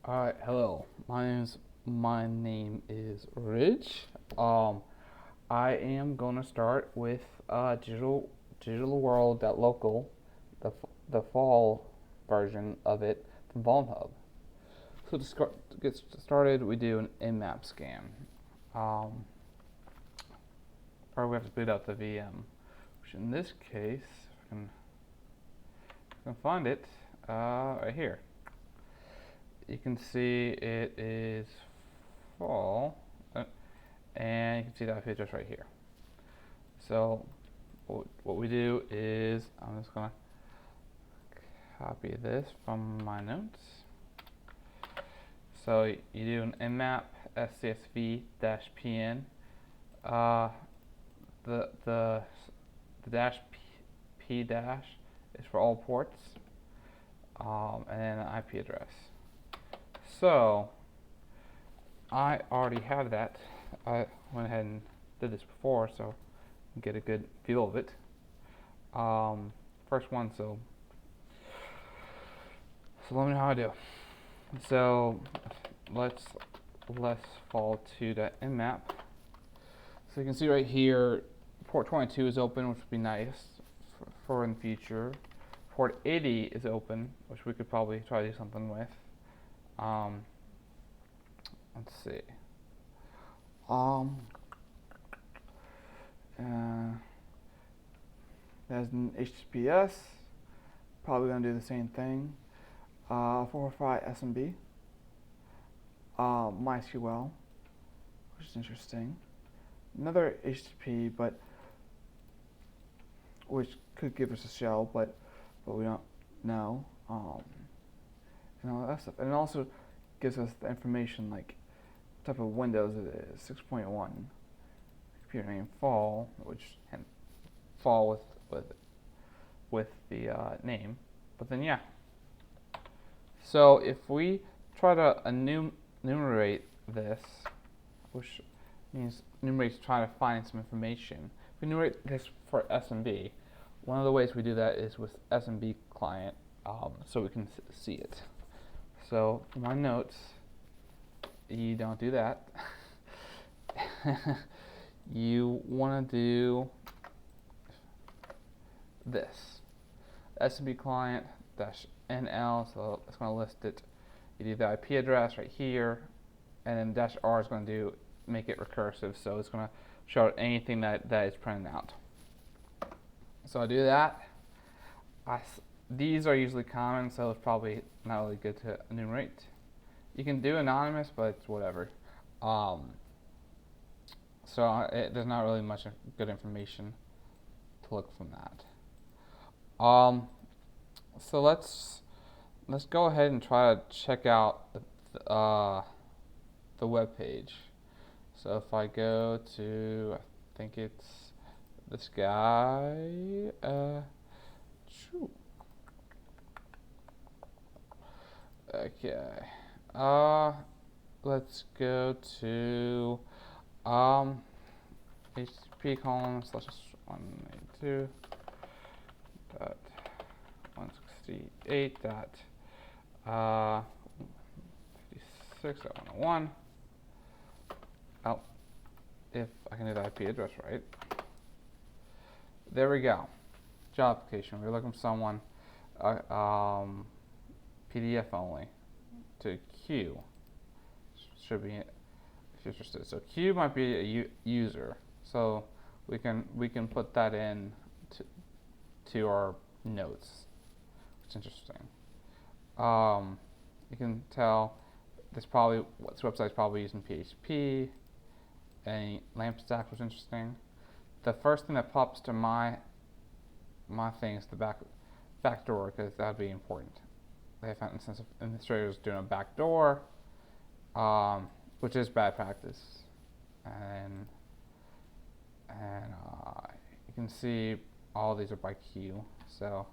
Alright, hello. My name is Rich. Um, I am gonna start with digitalworld.local, the fall version of it from VulnHub. So to get started, we do an in-map scan. Um, or we have to boot out the VM, which in this case, if I can find it, right here. You can see it is fall, and you can see that IP address right here. So what we do is, I'm just going to copy this from my notes. So you do an nmap scsv-pn. The dash p dash is for all ports, and then an IP address. So I already have that. I went ahead and did this before, so get a good feel of it. First one, so let me know how I do. So let's fall to the nmap. So you can see right here, port 22 is open, which would be nice for in the future. Port 80 is open, which we could probably try to do something with. Let's see. There's an HTTPS, probably gonna do the same thing. 445 SMB, MySQL, which is interesting. Another HTTP, but which could give us a shell, but we don't know. And all that stuff, and it also gives us the information like type of Windows it is, 6.1. Computer name fall, which can fall with the name. But then yeah. So if we try to enumerate this, which means enumerate trying to find some information. If we enumerate this for SMB, one of the ways we do that is with SMB client, so we can see it. So for my notes, you don't do that. You want to do this. SMB client -nl, so it's going to list it. You do the IP address right here, and then -r is going to make it recursive, so it's going to show anything that is printed out. So I do that. These are usually common, so it's probably not really good to enumerate. You can do anonymous, but it's whatever. There's not really much good information to look from that. So let's go ahead and try to check out the web page. So if I go to, I think it's this guy. Okay. Let's go to HTTP colon /192 dot 168 dot 56.101. Oh, if I can do the IP address right. There we go. Job application. We're looking for someone PDF only to Q. Should be if you're interested. So Q might be a user. So we can put that in to our notes. It's interesting. You can tell this website's probably using PHP. And LAMP stack was interesting. The first thing that pops to my thing is the backdoor, because that would be important. They found instance of administrators doing a backdoor, which is bad practice, and you can see all these are by Q. So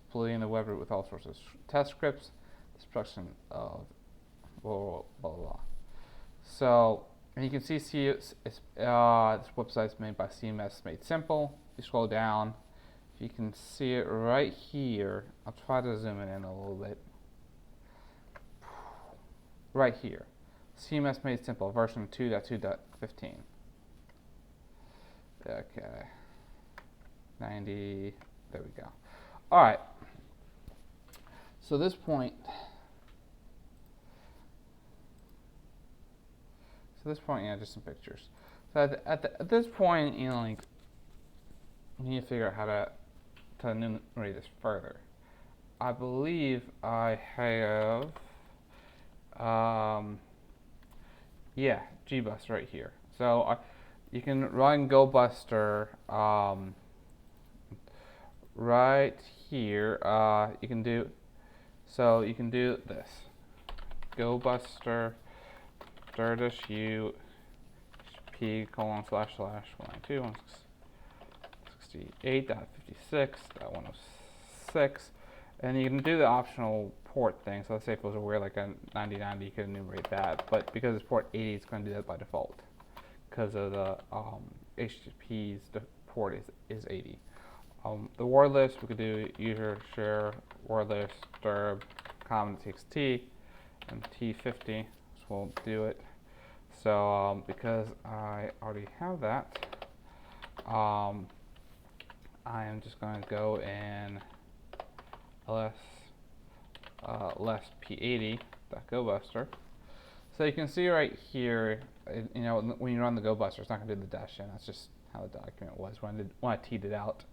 polluting the web root with all sorts of test scripts, destruction of blah blah blah. So, and you can see this website's made by CMS Made Simple. If you scroll down, you can see it right here. I'll try to zoom it in a little bit. right here. CMS made simple, version 2.2.15. Okay. 90, there we go. All right. So this point, yeah, just some pictures. So at this point, you know, like, we need to figure out how to enumerate this further. I believe I have, yeah, gbus right here. So you can run GoBuster right here. You can do this. GoBuster dir-u p://192.168.56.106, and you can do the optional port thing. So let's say if it was aware like a 9090, you could enumerate that. But because it's port 80, it's going to do that by default because of the HTTP's port is 80. The word list, we could do user share word list dirb common txt and t50. So we'll do it. So because I already have that, I am just going to go in ls p80.gobuster. So you can see right here, you know, when you run the GoBuster, it's not going to do the dash in. That's just how the document was when I teed it out.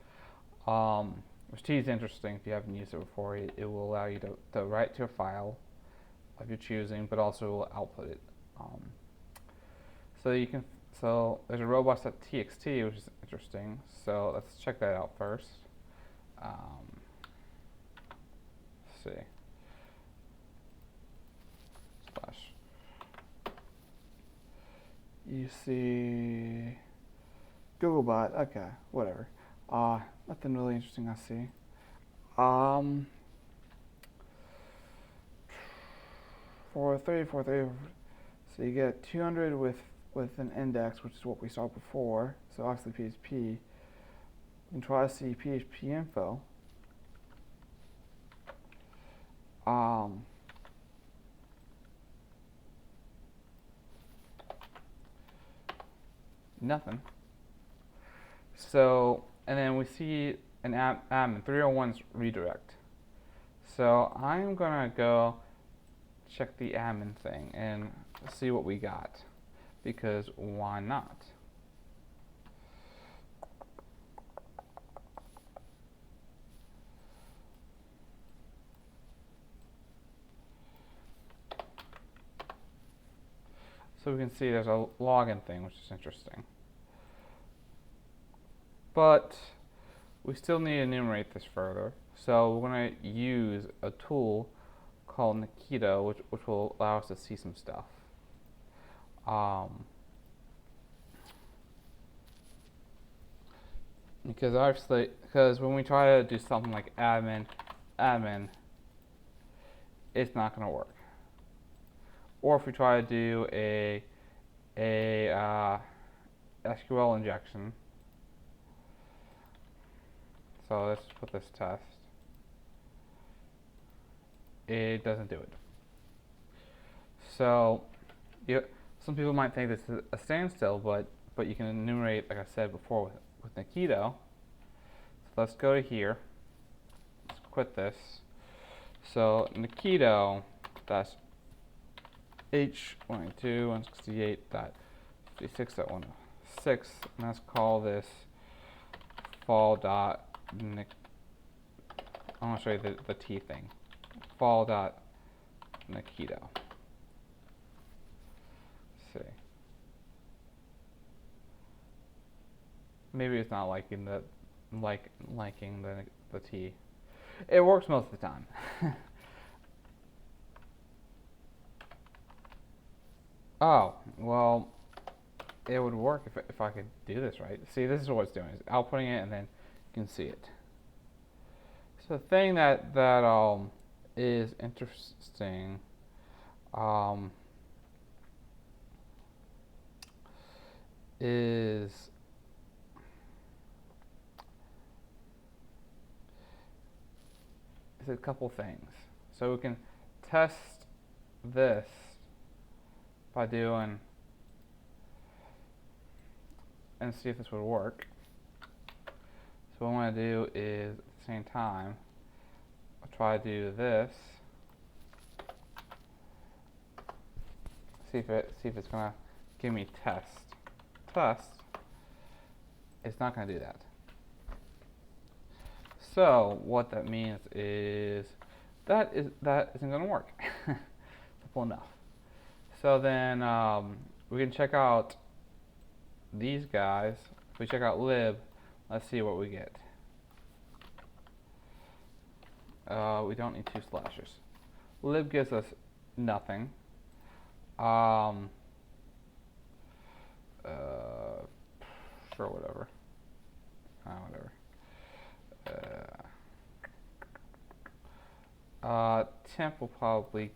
Which T is interesting if you haven't used it before. It will allow you to write to a file of your choosing, but also will output it. So there's a robots.txt, which is interesting. So let's check that out first. Let's see. Slash. You see Googlebot. Okay, whatever. Nothing really interesting I see. 430. So you get 200 with an index, which is what we saw before. So obviously PHP. You can try to see PHP info. Nothing. So, and then we see an admin 301's redirect. So I'm gonna go check the admin thing and see what we got, because why not? So we can see there's a login thing, which is interesting. But we still need to enumerate this further. So we're going to use a tool called Nikito, which will allow us to see some stuff. Because when we try to do something like admin, it's not going to work. Or if we try to do a SQL injection. So let's put this test. It doesn't do it. So some people might think this is a standstill, but you can enumerate, like I said before, with Nikito. So let's go to here. Let's quit this. So Nikito dash h192.168.56.106, and let's call this fall.nik. I want to show you the T thing. Fall.nikito. See. Maybe it's not liking the T. It works most of the time. Oh, well, it would work if I could do this right. See, this is what it's doing. It's outputting it, and then you can see it. So the thing that is interesting, is a couple things. So we can test this by doing, and see if this would work. So what I want to do is, at the same time, I'll try to do this. See if it's gonna give me test. Test. It's not gonna do that. So what that means is that isn't gonna work. Simple enough. So then we can check out these guys. If we check out lib, let's see what we get. We don't need 2 slashers. Lib gives us nothing. Sure, whatever. Whatever. Temp will probably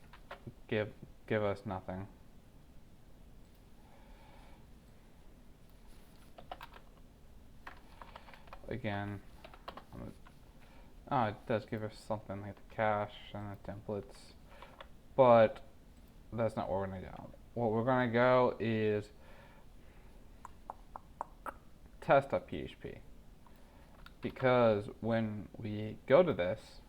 give us nothing. Again, it does give us something like the cache and the templates, but that's not where we're gonna go. What we're gonna go is test.php, because when we go to this,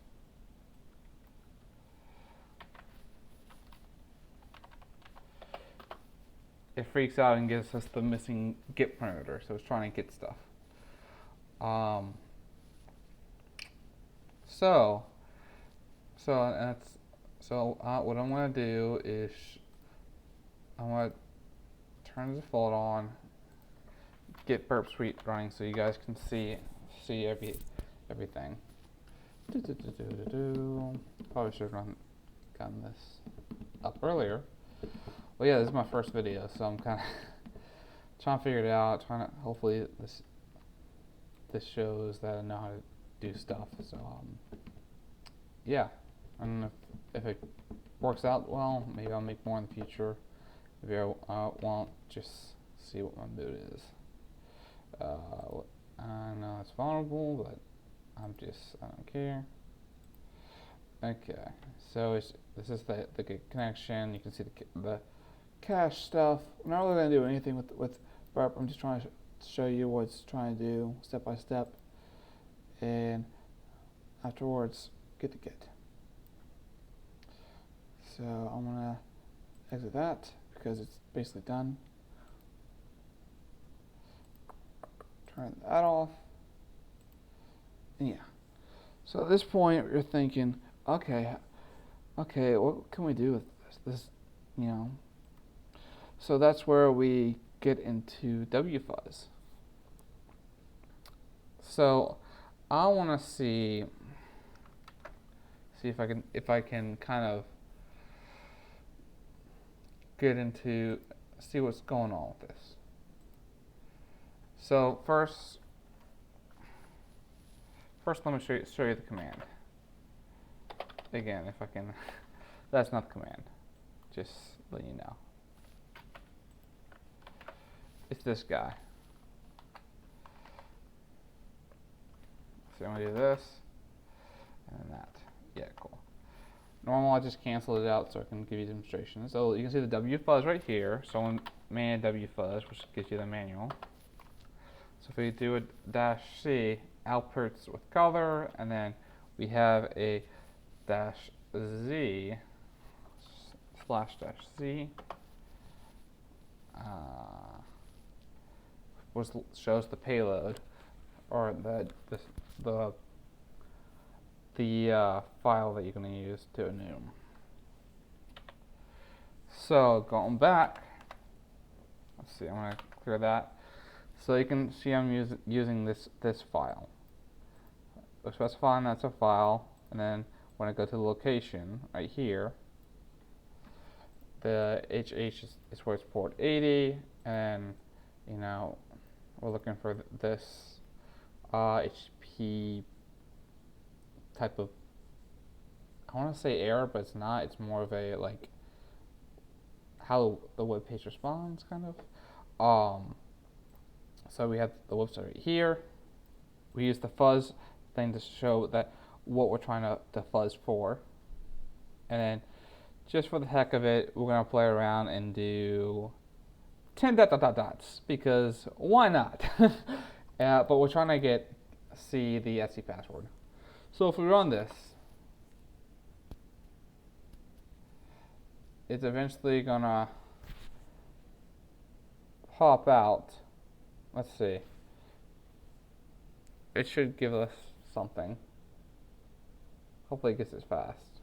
it freaks out and gives us the missing git parameter, so it's trying to get stuff. What I'm going to do is I want to turn the default on, get Burp Suite running so you guys can see everything. Probably should have gotten this up earlier. Well, yeah, this is my first video, so I'm kind of trying to figure it out. Hopefully this shows that I know how to do stuff. So yeah, and if it works out well, maybe I'll make more in the future. Maybe I won't. Just see what my mood is. I know it's vulnerable, but I don't care. Okay, so this is the connection. You can see the cache stuff. I'm not really going to do anything with Burp. I'm just trying to show you what it's trying to do step by step, and afterwards get to Git. So I'm going to exit that because it's basically done. Turn that off. And yeah. So at this point you're thinking, okay, what can we do with this, you know? So that's where we get into wfuzz. So I want to see if I can kind of get into, see what's going on with this. So first let me show you the command. Again, if I can, that's not the command. Just let you know. It's this guy. So I'm gonna do this and that. Yeah, cool. Normal, I just canceled it out so I can give you a demonstration. So you can see the wfuzz right here. So I'm man wfuzz, which gives you the manual. So if we do a -c, outputs with color, and then we have a -z /-z, which shows the payload or the file that you're going to use to enum. So going back, let's see, I'm going to clear that. So you can see I'm using this file. We're specifying that's a file, and then when I go to the location right here, the HH is where it's port 80, and you know we're looking for this HP type of, I want to say error, but it's not. It's more of a like how the web page responds, kind of. So we have the website right here. We use the fuzz thing to show that what we're trying to fuzz for, and then just for the heck of it, we're gonna play around and do 10 dot dot dot dots because why not? But we're trying to see the Etsy password. So if we run this, it's eventually gonna pop out. Let's see. It should give us something. Hopefully it gets this fast.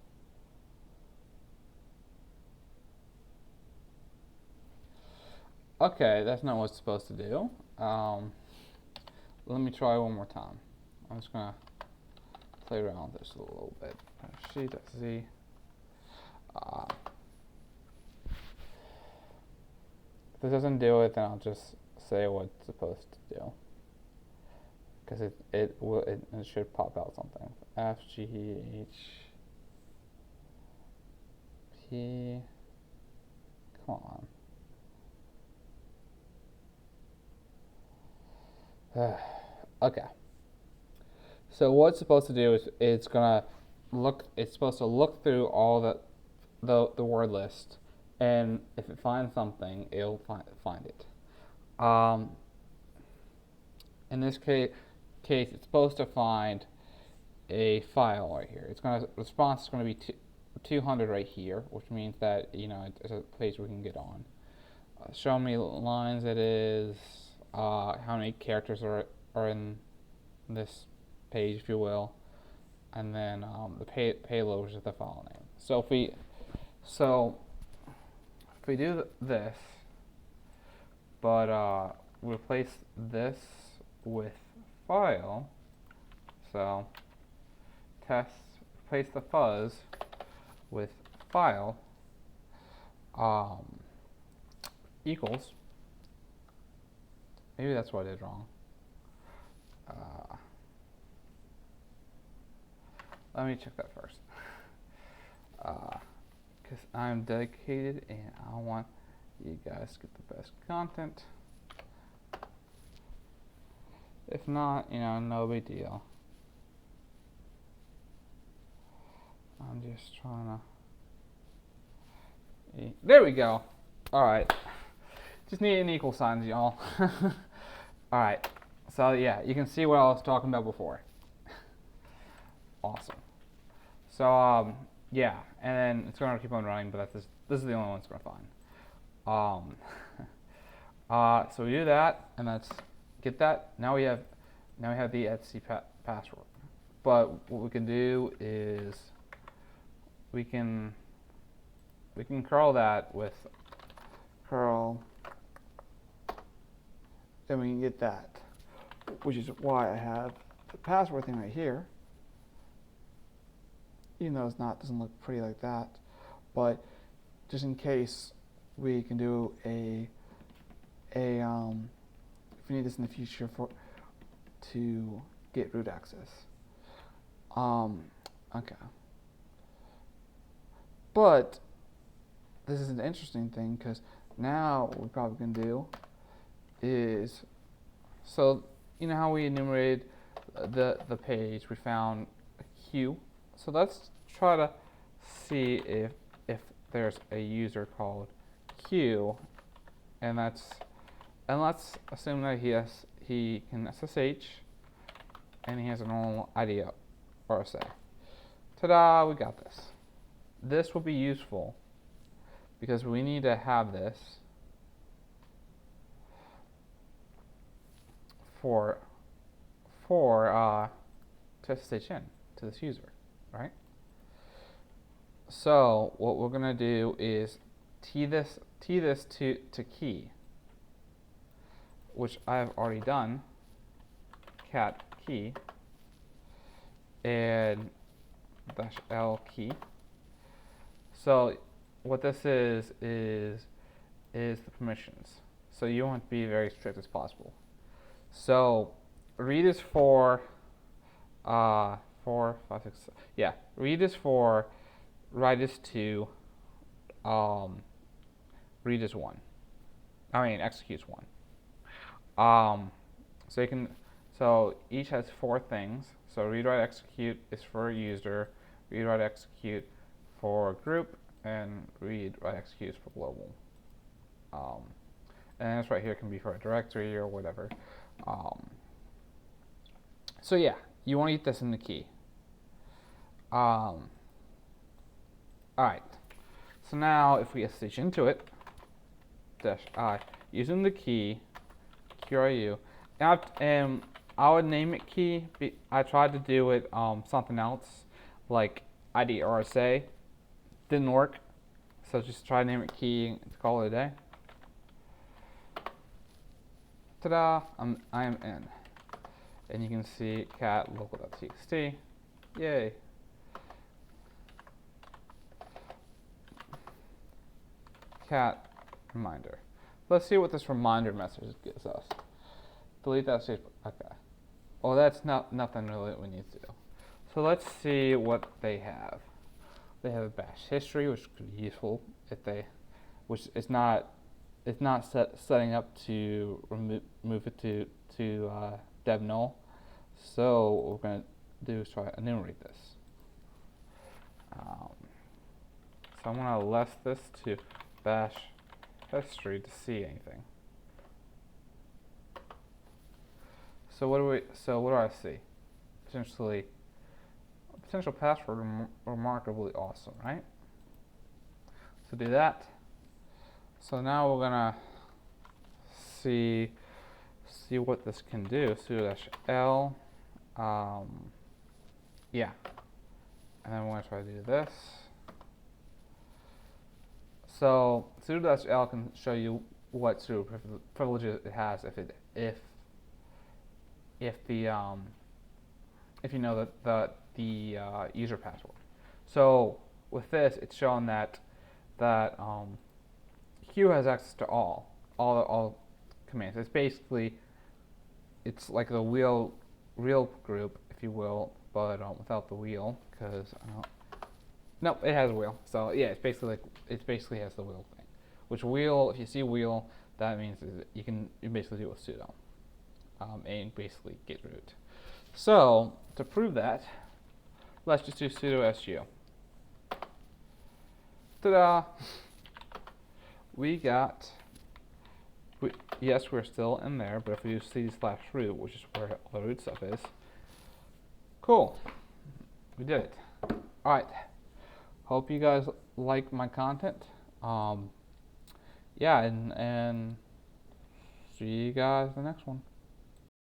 Okay, that's not what it's supposed to do. Let me try one more time. I'm just gonna play around with this a little bit. Sheet.z. If this doesn't do it, then I'll just say what it's supposed to do. Because it should pop out something. F G H P. Come on. Okay. So what it's supposed to do is it's supposed to look through all the word list, and if it finds something, it'll find it. In this case, it's supposed to find a file right here. Response is going to be 200 right here, which means that it's a page we can get on. Show how many lines it is, how many characters are in this page, if you will, and then the payload, which is the file name. So if we do this, but replace this with file, so test, replace the fuzz with file, equals, maybe that's what I did wrong. Let me check that first. Because I'm dedicated and I want you guys to get the best content. If not, no big deal. I'm just trying to... There we go. Alright. Just need an equal sign, y'all. Alright. So yeah, you can see what I was talking about before. Awesome. So yeah, and then it's going to keep on running, but this is the only one it's going to find. So we do that, and let's get that. Now we have the Etsy password. But what we can do is we can curl that with curl, then we can get that, which is why I have the password thing right here. Even though doesn't look pretty like that, but just in case, we can do if we need this in the future to get root access. Okay. But this is an interesting thing because now what we're probably going to do is, so how we enumerated the page, we found a queue. So let's try to see if there's a user called Q, and let's assume that he can SSH and he has a normal ID RSA. Ta-da! We got this. This will be useful because we need to have this to SSH in to this user. Right? So what we're gonna do is t this to key, which I have already done. Cat key and -l key. So what this is the permissions. So you want to be very strict as possible. So read is for 4, 5, 6. Yeah, read is 4, write is 2, read is 1. Executes 1. So each has 4 things. So read, write, execute is for a user. Read, write, execute for a group and read write executes for global. And this right here can be for a directory or whatever. So yeah, you want to get this in the key. All right. So now if we SSH into it, -I, using the key, QRU, and I would name it key. I tried to do it something else, like ID RSA, didn't work. So just try to name it key and call it a day. Ta-da! I am in, and you can see cat local.txt. Yay! Cat reminder. Let's see what this reminder message gives us. Delete that stage. Okay. Well, that's nothing really we need to do. So let's see what they have. They have a bash history, which could be useful if they, which is not, it's not setting up to move it to dev null. So what we're going to do is try to enumerate this. So I'm going to less this to bash history to see anything. So what do I see? Potential password remarkably awesome, right? So do that. So now we're gonna see what this can do. sudo-l, yeah, and then we're gonna try to do this. So sudo-l can show you what sudo privileges it has if you know the user password. So with this, it's showing that Q has access to all commands. It's like the real group, if you will, but without the wheel, because nope, it has a wheel. So yeah, it basically has the wheel thing. Which wheel, if you see wheel, that means you basically do it with sudo, and basically get root. So to prove that, let's just do sudo su. Ta-da! Yes, we're still in there, but if we do cd/root, which is where all the root stuff is, cool. We did it. All right. Hope you guys like my content. Yeah, and see you guys in the next one.